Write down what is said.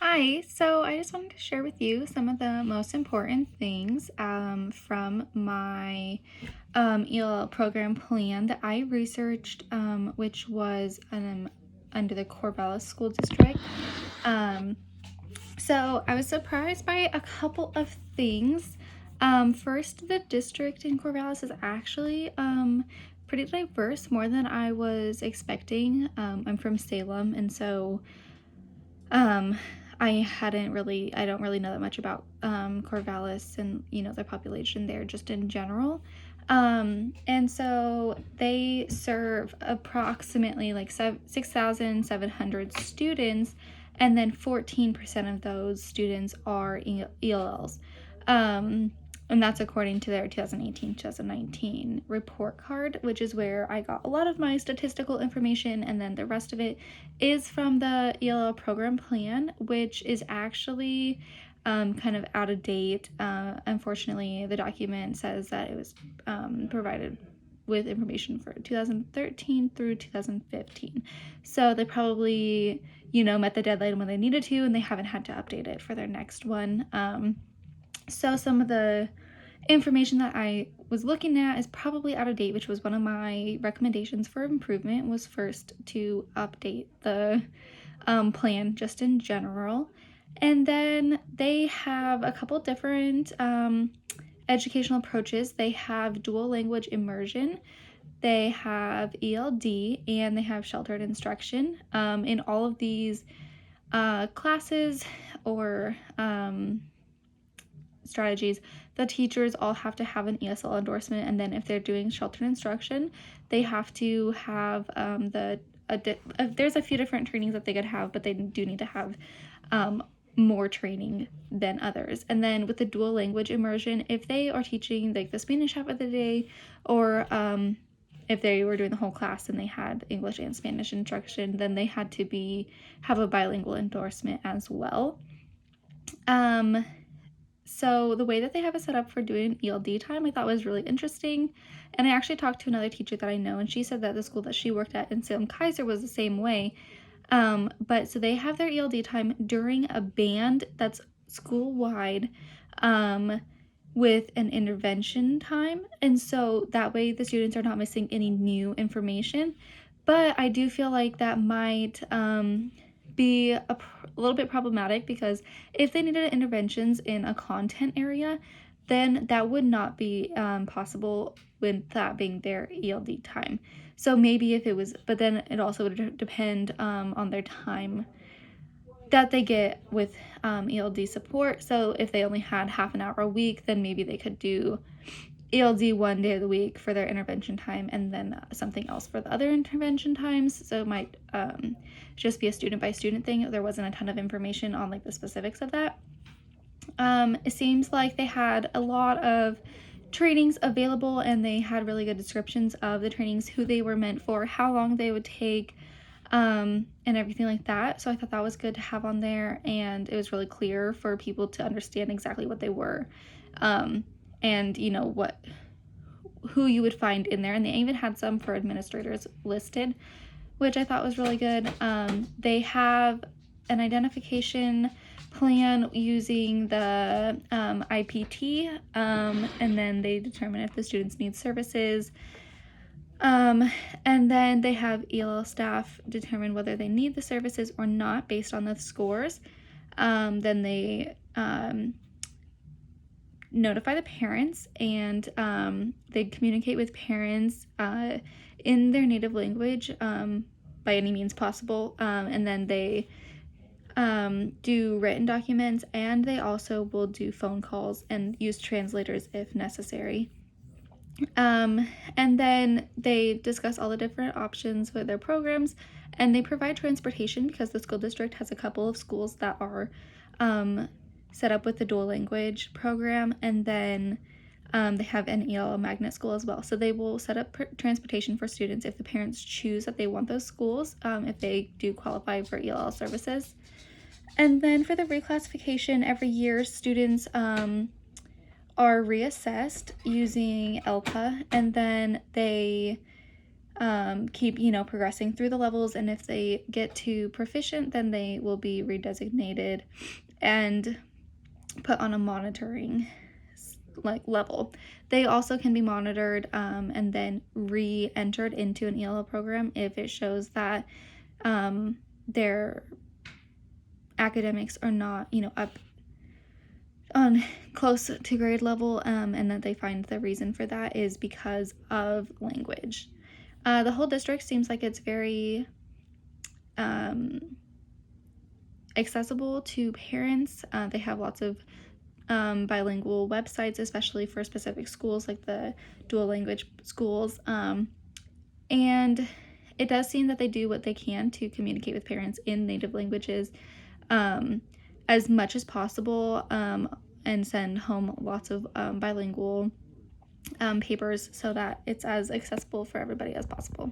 Hi, so I just wanted to share with you some of the most important things from my ELL program plan that I researched, which was under the Corvallis School District. Um, so I was surprised by a couple of things. First, the district in Corvallis is actually pretty diverse, more than I was expecting. I'm from Salem, and so um, I don't really know that much about Corvallis and their population there just in general. And so they serve approximately like 6,700 students, and then 14% of those students are ELLs. Um, and that's according to their 2018-2019 report card, which is where I got a lot of my statistical information, and then the rest of it is from the ELL program plan, which is actually kind of out of date. Unfortunately, the document says that it was provided with information for 2013 through 2015. So they probably, met the deadline when they needed to, and they haven't had to update it for their next one. So some of the information that I was looking at is probably out of date, which was one of my recommendations for improvement, was first to update the plan just in general. And then they have a couple different educational approaches. They have dual language immersion, they have ELD, and they have sheltered instruction. In all of these classes or strategies, the teachers all have to have an ESL endorsement, and then if they're doing sheltered instruction, they have to have there's a few different trainings that they could have, but they do need to have more training than others. And then with the dual language immersion, if they are teaching like the Spanish half of the day, or if they were doing the whole class and they had English and Spanish instruction, then they had to have a bilingual endorsement as well. So the way that they have it set up for doing ELD time, I thought was really interesting. And I actually talked to another teacher that I know, and she said that the school that she worked at in Salem Kaiser was the same way. But so they have their ELD time during a band that's school-wide, with an intervention time. And so that way the students are not missing any new information. But I do feel like that might be a little bit problematic, because if they needed interventions in a content area, then that would not be possible with that being their ELD time. So maybe if it was, but then it also would depend on their time that they get with ELD support. So if they only had half an hour a week, then maybe they could do ELD one day of the week for their intervention time, and then something else for the other intervention times. So it might just be a student by student thing. There wasn't a ton of information on like the specifics of that. It seems like they had a lot of trainings available, and they had really good descriptions of the trainings, who they were meant for, how long they would take, and everything like that. So I thought that was good to have on there, and it was really clear for people to understand exactly what they were, and who you would find in there. And they even had some for administrators listed, which I thought was really good. They have an identification plan using the IPT, and then they determine if the students need services. And then they have ELL staff determine whether they need the services or not based on the scores. Then they notify the parents, and they communicate with parents in their native language by any means possible. And then they do written documents, and they also will do phone calls and use translators if necessary. And then they discuss all the different options with their programs, and they provide transportation, because the school district has a couple of schools that are set up with the dual language program, and then they have an ELL magnet school as well. So they will set up transportation for students if the parents choose that they want those schools, if they do qualify for ELL services. And then for the reclassification, every year students are reassessed using ELPA, and then they keep, progressing through the levels. And if they get to proficient, then they will be redesignated and put on a monitoring level. They also can be monitored and then re-entered into an ELL program if it shows that their academics are not, up on close to grade level, and that they find the reason for that is because of language. The whole district seems like it's very accessible to parents. They have lots of bilingual websites, especially for specific schools like the dual language schools. And it does seem that they do what they can to communicate with parents in native languages as much as possible, and send home lots of bilingual papers so that it's as accessible for everybody as possible.